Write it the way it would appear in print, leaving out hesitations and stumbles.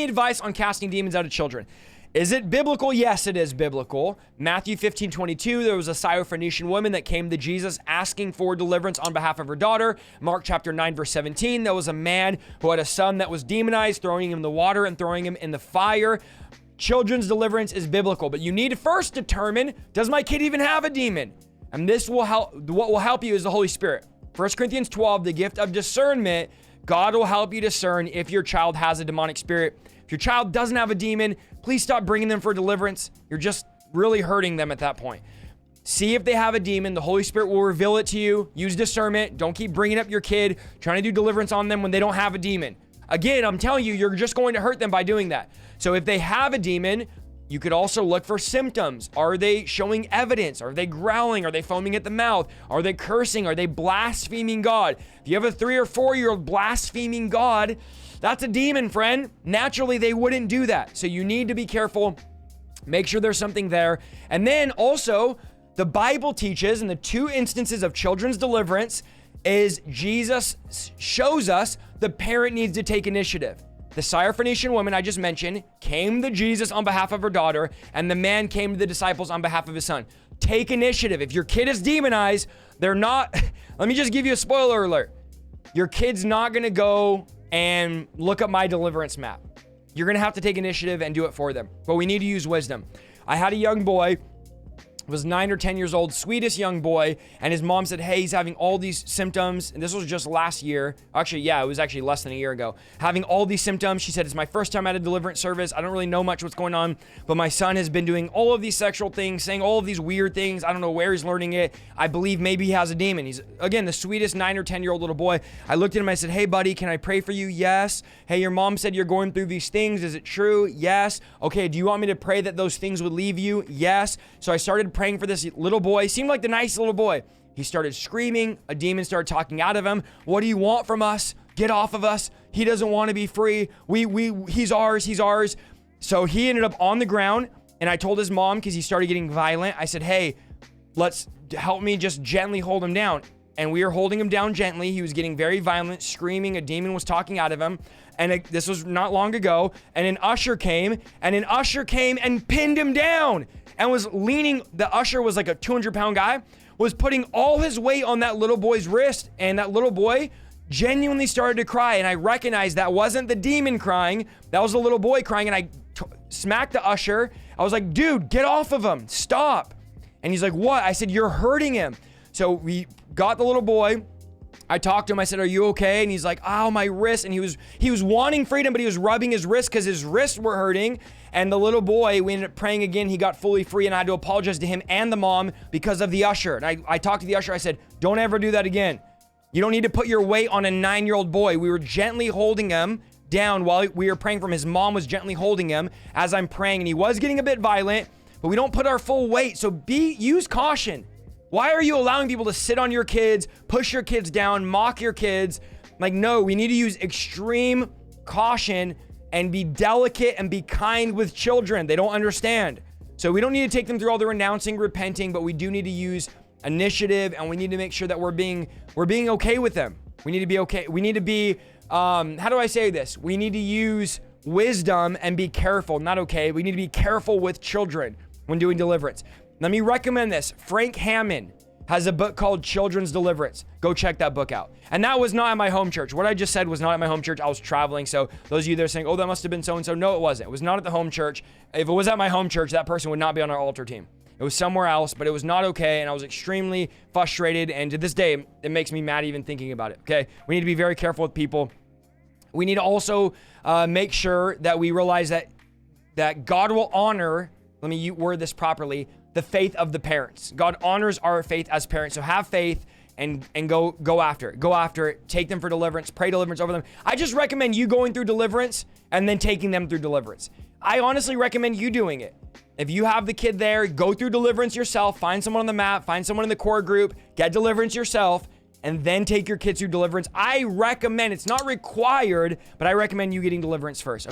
advice on casting demons out of children. Is it biblical? Yes, it is biblical. Matthew 15:22, there was a Syrophoenician woman that came to Jesus asking for deliverance on behalf of her daughter. Mark chapter 9, verse 17, there was a man who had a son that was demonized, throwing him in the water and throwing him in the fire. Children's deliverance is biblical, but you need to first determine, does my kid even have a demon? And this will help. What will help you is the Holy Spirit. 1 Corinthians 12, the gift of discernment. God will help you discern if your child has a demonic spirit. If your child doesn't have a demon, please stop bringing them for deliverance. You're just really hurting them at that point. See if they have a demon. The Holy Spirit will reveal it to you. Use discernment. Don't keep bringing up your kid, trying to do deliverance on them when they don't have a demon. Again, I'm telling you, you're just going to hurt them by doing that. So if they have a demon, you could also look for symptoms. Are they showing evidence? Are they growling? Are they foaming at the mouth? Are they cursing? Are they blaspheming God? If you have a 3 or 4-year-old blaspheming God, that's a demon, friend. Naturally, they wouldn't do that. So you need to be careful. Make sure there's something there. And then also, the Bible teaches in the 2 instances of children's deliverance is Jesus shows us the parent needs to take initiative. The Syrophoenician woman I just mentioned came to Jesus on behalf of her daughter, and the man came to the disciples on behalf of his son. Take initiative. If your kid is demonized, they're not, let me just give you a spoiler alert. Your kid's not going to go and look up my deliverance map. You're going to have to take initiative and do it for them. But we need to use wisdom. I had a young boy, was 9 or 10 years old, sweetest young boy, and his mom said, hey, he's having all these symptoms, and this was just last year. Actually, yeah, it was actually less than a year ago. Having all these symptoms, she said, it's my first time at a deliverance service. I don't really know much what's going on, but my son has been doing all of these sexual things, saying all of these weird things. I don't know where he's learning it. I believe maybe he has a demon. He's, again, the sweetest 9 or 10-year-old little boy. I looked at him, I said, hey, buddy, can I pray for you? Yes. Hey, your mom said you're going through these things. Is it true? Yes. Okay, do you want me to pray that those things would leave you? Yes. So I started praying for this little boy. Seemed like the nice little boy. He started screaming. A demon started talking out of him. What do you want from us? Get off of us. He doesn't want to be free. He's ours. So he ended up on the ground, and I told his mom, because he started getting violent, I said, hey, let's help me just gently hold him down. And we were holding him down gently. He was getting very violent, screaming. A demon was talking out of him. And this was not long ago. And an usher came and pinned him down and was leaning. The usher was like a 200-pound guy, was putting all his weight on that little boy's wrist. And that little boy genuinely started to cry. And I recognized that wasn't the demon crying. That was the little boy crying. And I smacked the usher. I was like, dude, get off of him. Stop. And he's like, what? I said, you're hurting him. So we got the little boy. I talked to him. I said, are you okay? And he's like, oh, my wrist. And he was wanting freedom, but he was rubbing his wrist because his wrists were hurting. And the little boy, we ended up praying again. He got fully free, and I had to apologize to him and the mom because of the usher. And I talked to the usher. I said, don't ever do that again. You don't need to put your weight on a 9-year-old boy. We were gently holding him down while we were praying for him. His mom was gently holding him as I'm praying, and he was getting a bit violent, but we don't put our full weight. So use caution. Why are you allowing people to sit on your kids, push your kids down, mock your kids? Like, no, we need to use extreme caution and be delicate and be kind with children. They don't understand. So we don't need to take them through all the renouncing, repenting, but we do need to use initiative, and we need to make sure that we're being okay with them. We need to be okay. We need to be, how do I say this? We need to use wisdom and be careful. Not okay. We need to be careful with children when doing deliverance. Let me recommend this. Frank Hammond has a book called Children's Deliverance. Go check that book out. And that was not at my home church. What I just said was not at my home church. I was traveling. So those of you that are saying, oh, that must have been so-and-so. No, it wasn't. It was not at the home church. If it was at my home church, that person would not be on our altar team. It was somewhere else, but it was not okay. And I was extremely frustrated. And to this day, it makes me mad even thinking about it. Okay. We need to be very careful with people. We need to also make sure that we realize that God will honor, let me word this properly, the faith of the parents. God honors our faith as parents. So have faith and go after it. Go after it. Take them for deliverance. Pray deliverance over them. I just recommend you going through deliverance and then taking them through deliverance. I honestly recommend you doing it. If you have the kid there, go through deliverance yourself. Find someone on the map. Find someone in the core group. Get deliverance yourself. And then take your kids through deliverance. I recommend, it's not required, but I recommend you getting deliverance first.